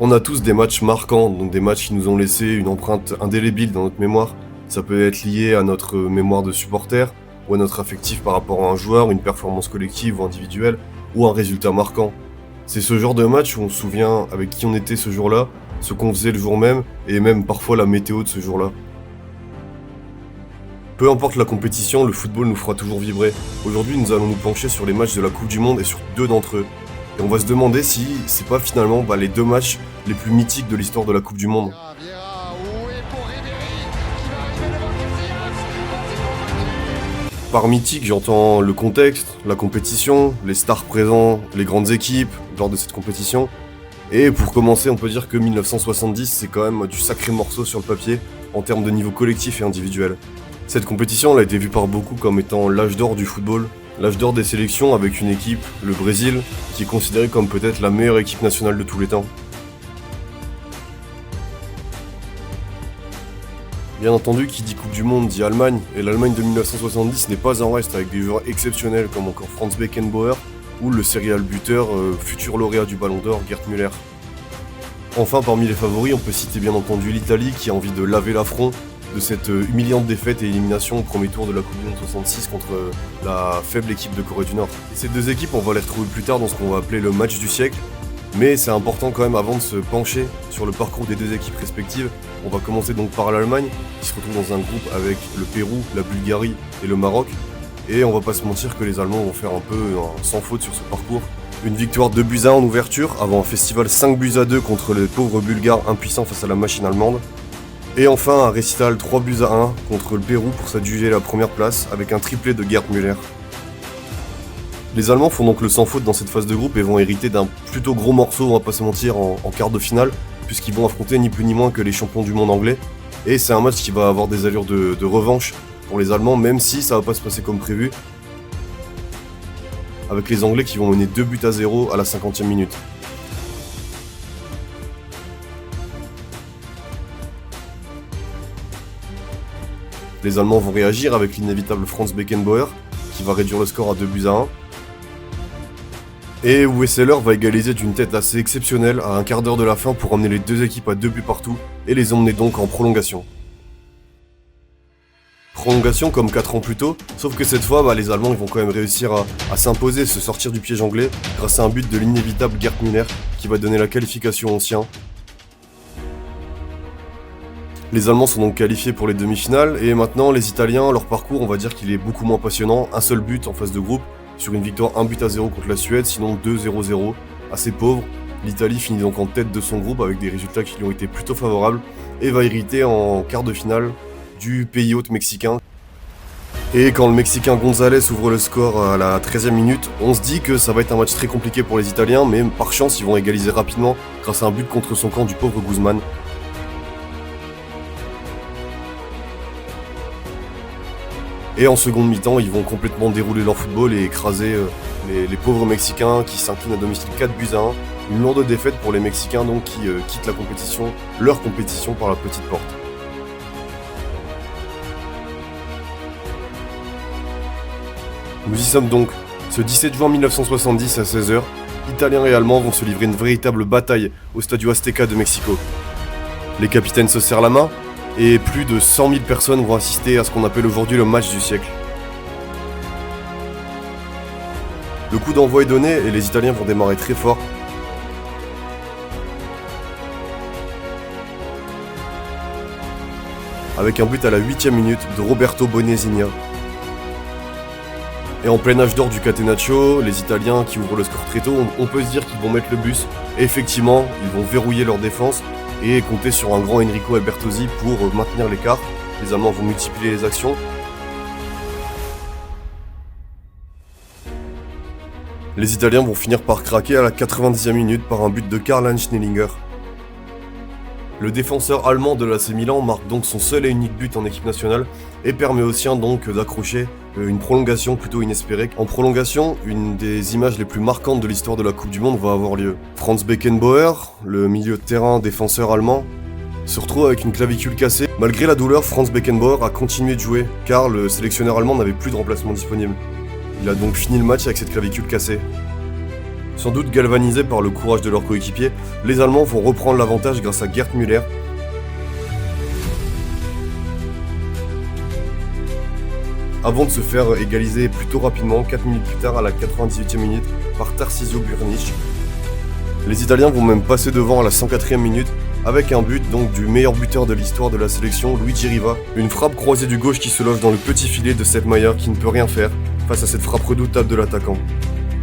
On a tous des matchs marquants, donc des matchs qui nous ont laissé une empreinte indélébile dans notre mémoire. Ça peut être lié à notre mémoire de supporter, ou à notre affectif par rapport à un joueur, une performance collective ou individuelle, ou un résultat marquant. C'est ce genre de match où on se souvient avec qui on était ce jour-là, ce qu'on faisait le jour même, et même parfois la météo de ce jour-là. Peu importe la compétition, le football nous fera toujours vibrer. Aujourd'hui, nous allons nous pencher sur les matchs de la Coupe du Monde et sur deux d'entre eux. Et on va se demander si c'est pas finalement les deux matchs les plus mythiques de l'histoire de la Coupe du Monde. Par mythique, j'entends le contexte, la compétition, les stars présents, les grandes équipes lors de cette compétition. Et pour commencer, on peut dire que 1970, c'est quand même du sacré morceau sur le papier en termes de niveau collectif et individuel. Cette compétition elle a été vue par beaucoup comme étant l'âge d'or du football, l'âge d'or des sélections avec une équipe, le Brésil, qui est considérée comme peut-être la meilleure équipe nationale de tous les temps. Bien entendu, qui dit Coupe du Monde dit Allemagne, et l'Allemagne de 1970 n'est pas en reste avec des joueurs exceptionnels comme encore Franz Beckenbauer ou le serial buteur, futur lauréat du Ballon d'Or, Gerd Müller. Enfin, parmi les favoris, on peut citer bien entendu l'Italie qui a envie de laver l'affront de cette humiliante défaite et élimination au premier tour de la Coupe du Monde 66 contre la faible équipe de Corée du Nord. Et ces deux équipes, on va les retrouver plus tard dans ce qu'on va appeler le match du siècle, mais c'est important quand même avant de se pencher sur le parcours des deux équipes respectives. On va commencer donc par l'Allemagne, qui se retrouve dans un groupe avec le Pérou, la Bulgarie et le Maroc. Et on va pas se mentir que les Allemands vont faire un peu sans faute sur ce parcours. Une victoire 2-1 en ouverture, avant un festival 5-2 contre les pauvres Bulgares impuissants face à la machine allemande. Et enfin un récital 3-1 contre le Pérou pour s'adjuger la première place avec un triplé de Gerd Müller. Les Allemands font donc le sans faute dans cette phase de groupe et vont hériter d'un plutôt gros morceau, on va pas se mentir, en quart de finale, puisqu'ils vont affronter ni plus ni moins que les champions du monde anglais. Et c'est un match qui va avoir des allures de revanche pour les Allemands, même si ça va pas se passer comme prévu, avec les Anglais qui vont mener 2-0 à la 50e minute. Les Allemands vont réagir avec l'inévitable Franz Beckenbauer, qui va réduire le score à 2-1. Et Wesseler va égaliser d'une tête assez exceptionnelle à un quart d'heure de la fin pour emmener les deux équipes à 2 buts partout et les emmener donc en prolongation. Prolongation comme 4 ans plus tôt, sauf que cette fois les Allemands ils vont quand même réussir à s'imposer, se sortir du piège anglais grâce à un but de l'inévitable Gerd Müller qui va donner la qualification aux siens. Les Allemands sont donc qualifiés pour les demi-finales et maintenant les Italiens, leur parcours on va dire qu'il est beaucoup moins passionnant, un seul but en phase de groupe sur une victoire 1-0 contre la Suède, sinon 2-0, assez pauvre. L'Italie finit donc en tête de son groupe avec des résultats qui lui ont été plutôt favorables et va hériter en quart de finale du pays hôte mexicain. Et quand le Mexicain González ouvre le score à la 13e minute, on se dit que ça va être un match très compliqué pour les Italiens, mais par chance ils vont égaliser rapidement grâce à un but contre son camp du pauvre Guzman. Et en seconde mi-temps, ils vont complètement dérouler leur football et écraser les pauvres Mexicains qui s'inclinent à domicile 4-1. Une lourde défaite pour les Mexicains donc qui quittent leur compétition par la petite porte. Nous y sommes donc. Ce 17 juin 1970 à 16h, Italiens et Allemands vont se livrer une véritable bataille au Stadio Azteca de Mexico. Les capitaines se serrent la main, et plus de 100 000 personnes vont assister à ce qu'on appelle aujourd'hui le match du siècle. Le coup d'envoi est donné et les Italiens vont démarrer très fort. Avec un but à la 8e minute de Roberto Bonesigna. Et en plein âge d'or du Catenaccio, les Italiens qui ouvrent le score très tôt, on peut se dire qu'ils vont mettre le bus. Et effectivement, ils vont verrouiller leur défense et compter sur un grand Enrico Albertosi pour maintenir l'écart. Les Allemands vont multiplier les actions. Les Italiens vont finir par craquer à la 90e minute par un but de Karl-Heinz Schnellinger. Le défenseur allemand de l'AC Milan marque donc son seul et unique but en équipe nationale et permet aux siens donc d'accrocher une prolongation plutôt inespérée. En prolongation, une des images les plus marquantes de l'histoire de la Coupe du Monde va avoir lieu. Franz Beckenbauer, le milieu de terrain défenseur allemand, se retrouve avec une clavicule cassée. Malgré la douleur, Franz Beckenbauer a continué de jouer car le sélectionneur allemand n'avait plus de remplacement disponible. Il a donc fini le match avec cette clavicule cassée. Sans doute galvanisés par le courage de leurs coéquipiers, les Allemands vont reprendre l'avantage grâce à Gerd Müller. Avant de se faire égaliser plutôt rapidement, 4 minutes plus tard à la 98e minute, par Tarcisio Burnic. Les Italiens vont même passer devant à la 104e minute, avec un but donc du meilleur buteur de l'histoire de la sélection, Luigi Riva. Une frappe croisée du gauche qui se loge dans le petit filet de Sepp Maier qui ne peut rien faire face à cette frappe redoutable de l'attaquant.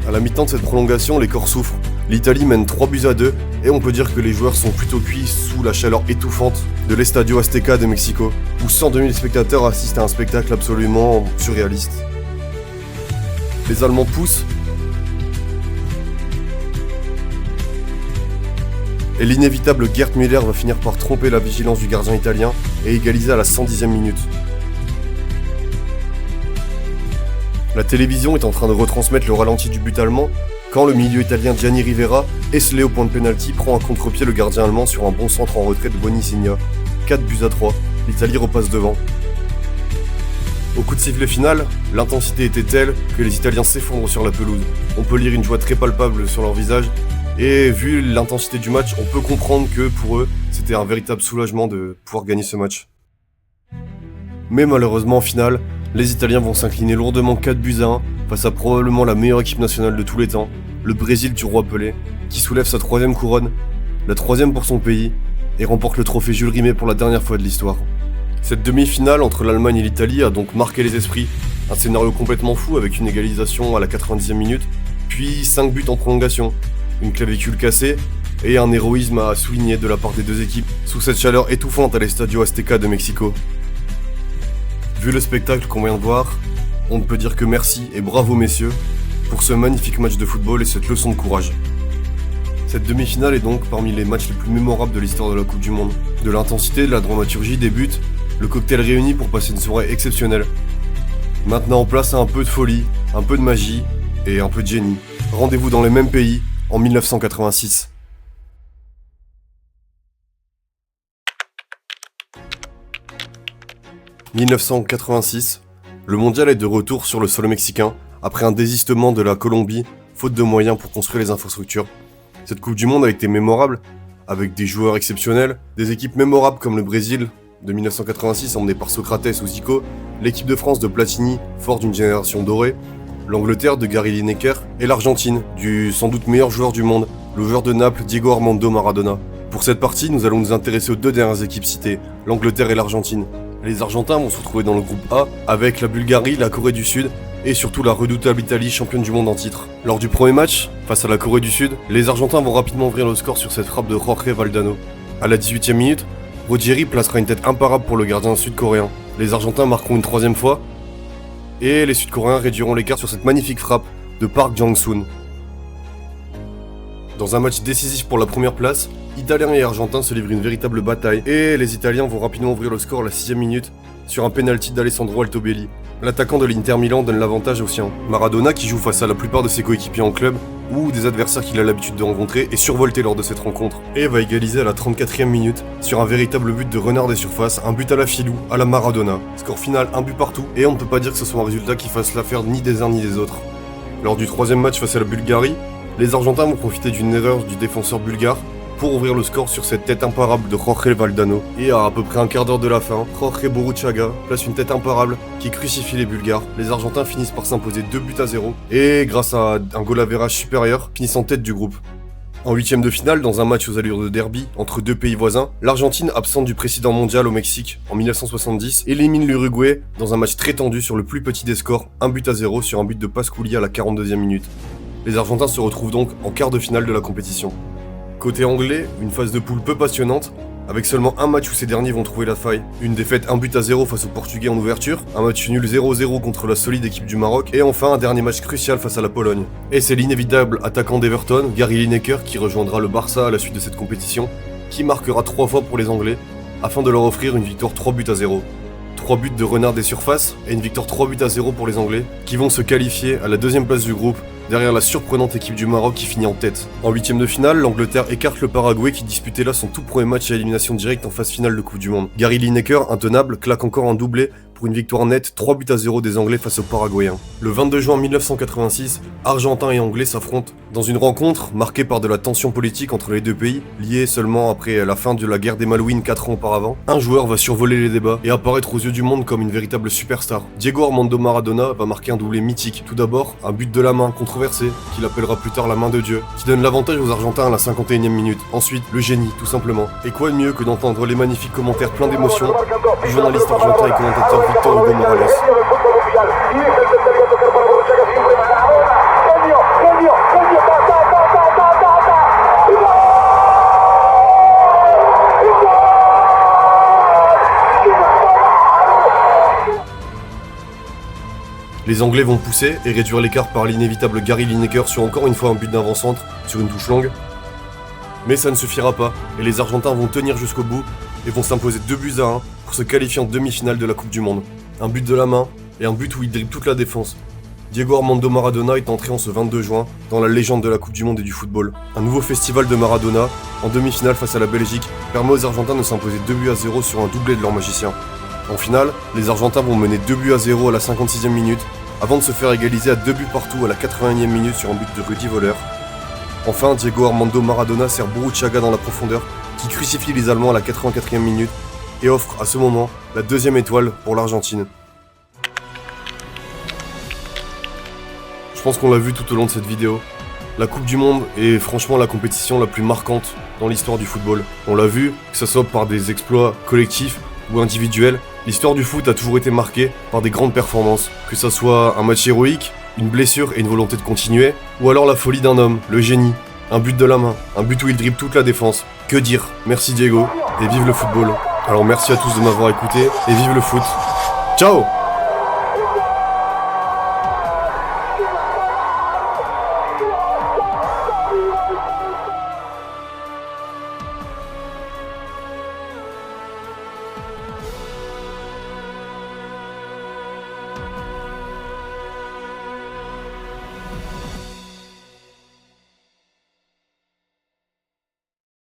À la mi-temps de cette prolongation, les corps souffrent. L'Italie mène 3-2 et on peut dire que les joueurs sont plutôt cuits sous la chaleur étouffante de l'Estadio Azteca de Mexico, où 102 000 spectateurs assistent à un spectacle absolument surréaliste. Les Allemands poussent, et l'inévitable Gerd Müller va finir par tromper la vigilance du gardien italien et égaliser à la 110e minute. La télévision est en train de retransmettre le ralenti du but allemand quand le milieu italien Gianni Rivera, esselé au point de pénalty, prend à contre-pied le gardien allemand sur un bon centre en retrait de Bonisigna. 4-3, l'Italie repasse devant. Au coup de sifflet final, l'intensité était telle que les Italiens s'effondrent sur la pelouse. On peut lire une joie très palpable sur leur visage, et vu l'intensité du match, on peut comprendre que pour eux, c'était un véritable soulagement de pouvoir gagner ce match. Mais malheureusement, en finale, les Italiens vont s'incliner lourdement 4-1 face à probablement la meilleure équipe nationale de tous les temps, le Brésil du roi Pelé, qui soulève sa 3e couronne, la 3e pour son pays, et remporte le trophée Jules Rimet pour la dernière fois de l'histoire. Cette demi-finale entre l'Allemagne et l'Italie a donc marqué les esprits, un scénario complètement fou avec une égalisation à la 90e minute, puis 5 buts en prolongation, une clavicule cassée, et un héroïsme à souligner de la part des deux équipes sous cette chaleur étouffante à l'Estadio Azteca de Mexico. Vu le spectacle qu'on vient de voir, on ne peut dire que merci et bravo messieurs pour ce magnifique match de football et cette leçon de courage. Cette demi-finale est donc parmi les matchs les plus mémorables de l'histoire de la Coupe du Monde. De l'intensité, de la dramaturgie, des buts, le cocktail réuni pour passer une soirée exceptionnelle. Maintenant, place à un peu de folie, un peu de magie et un peu de génie. Rendez-vous dans les mêmes pays en 1986. « 1986, le mondial est de retour sur le sol mexicain après un désistement de la Colombie, faute de moyens pour construire les infrastructures. Cette Coupe du Monde a été mémorable, avec des joueurs exceptionnels, des équipes mémorables comme le Brésil de 1986 emmené par Socrates ou Zico, l'équipe de France de Platini, fort d'une génération dorée, l'Angleterre de Gary Lineker et l'Argentine du sans doute meilleur joueur du monde, le joueur de Naples Diego Armando Maradona. Pour cette partie, nous allons nous intéresser aux deux dernières équipes citées, l'Angleterre et l'Argentine. Les Argentins vont se retrouver dans le groupe A avec la Bulgarie, la Corée du Sud et surtout la redoutable Italie, championne du monde en titre. Lors du premier match, face à la Corée du Sud, les Argentins vont rapidement ouvrir le score sur cette frappe de Jorge Valdano. À la 18e minute, Ruggieri placera une tête imparable pour le gardien sud-coréen. Les Argentins marqueront une troisième fois et les Sud-Coréens réduiront l'écart sur cette magnifique frappe de Park Jang-soon. Dans un match décisif pour la première place, Italiens et Argentins se livrent une véritable bataille et les Italiens vont rapidement ouvrir le score à la 6e minute sur un penalty d'Alessandro Altobelli. L'attaquant de l'Inter Milan donne l'avantage aux siens. Maradona, qui joue face à la plupart de ses coéquipiers en club ou des adversaires qu'il a l'habitude de rencontrer, est survolté lors de cette rencontre et va égaliser à la 34e minute sur un véritable but de renard des surfaces, un but à la Filou, à la Maradona. Score final, un but partout et on ne peut pas dire que ce soit un résultat qui fasse l'affaire ni des uns ni des autres. Lors du troisième match face à la Bulgarie, les Argentins vont profiter d'une erreur du défenseur bulgare pour ouvrir le score sur cette tête imparable de Jorge Valdano. Et à peu près un quart d'heure de la fin, Jorge Boruchaga place une tête imparable qui crucifie les Bulgares. Les Argentins finissent par s'imposer 2-0 et grâce à un goal average supérieur, finissent en tête du groupe. En huitième de finale, dans un match aux allures de derby entre deux pays voisins, l'Argentine, absente du précédent mondial au Mexique en 1970, élimine l'Uruguay dans un match très tendu sur le plus petit des scores, 1-0 sur un but de Pasculi à la 42e minute. Les Argentins se retrouvent donc en quart de finale de la compétition. Côté anglais, une phase de poule peu passionnante, avec seulement un match où ces derniers vont trouver la faille. Une défaite 1-0 face aux Portugais en ouverture, un match nul 0-0 contre la solide équipe du Maroc, et enfin un dernier match crucial face à la Pologne. Et c'est l'inévitable attaquant d'Everton, Gary Lineker, qui rejoindra le Barça à la suite de cette compétition, qui marquera 3 fois pour les Anglais, afin de leur offrir une victoire 3-0. 3 buts de renard des surfaces, et une victoire 3-0 pour les Anglais, qui vont se qualifier à la deuxième place du groupe, derrière la surprenante équipe du Maroc qui finit en tête. En huitième de finale, l'Angleterre écarte le Paraguay qui disputait là son tout premier match à élimination directe en phase finale de Coupe du Monde. Gary Lineker, intenable, claque encore un doublé pour une victoire nette 3-0 des Anglais face aux Paraguayens. Le 22 juin 1986, Argentins et Anglais s'affrontent dans une rencontre marquée par de la tension politique entre les deux pays, liée seulement après la fin de la guerre des Malouines 4 ans auparavant. Un joueur va survoler les débats et apparaître aux yeux du monde comme une véritable superstar. Diego Armando Maradona va marquer un doublé mythique. Tout d'abord, un but de la main controversé, qu'il appellera plus tard la main de Dieu, qui donne l'avantage aux Argentins à la 51e minute. Ensuite, le génie, tout simplement. Et quoi de mieux que d'entendre les magnifiques commentaires pleins d'émotions du journaliste argentin et commentateur Victor Hugo Morales. Les Anglais vont pousser et réduire l'écart par l'inévitable Gary Lineker sur encore une fois un but d'avant-centre sur une touche longue. Mais ça ne suffira pas, et les Argentins vont tenir jusqu'au bout et vont s'imposer 2-1 pour se qualifier en demi-finale de la Coupe du Monde. Un but de la main et un but où il dribble toute la défense. Diego Armando Maradona est entré en ce 22 juin dans la légende de la Coupe du Monde et du football. Un nouveau festival de Maradona, en demi-finale face à la Belgique, permet aux Argentins de s'imposer 2-0 sur un doublé de leur magicien. En finale, les Argentins vont mener 2-0 à la 56e minute, avant de se faire égaliser à 2 buts partout à la 81e minute sur un but de Rudy Voller. Enfin, Diego Armando Maradona sert Burruchaga dans la profondeur, qui crucifie les Allemands à la 84e minute et offre à ce moment la deuxième étoile pour l'Argentine. Je pense qu'on l'a vu tout au long de cette vidéo. La Coupe du Monde est franchement la compétition la plus marquante dans l'histoire du football. On l'a vu, que ce soit par des exploits collectifs ou individuels, l'histoire du foot a toujours été marquée par des grandes performances. Que ce soit un match héroïque, une blessure et une volonté de continuer, ou alors la folie d'un homme, le génie, un but de la main, un but où il dribble toute la défense. Que dire? Merci Diego, et vive le football. Alors merci à tous de m'avoir écouté, et vive le foot. Ciao!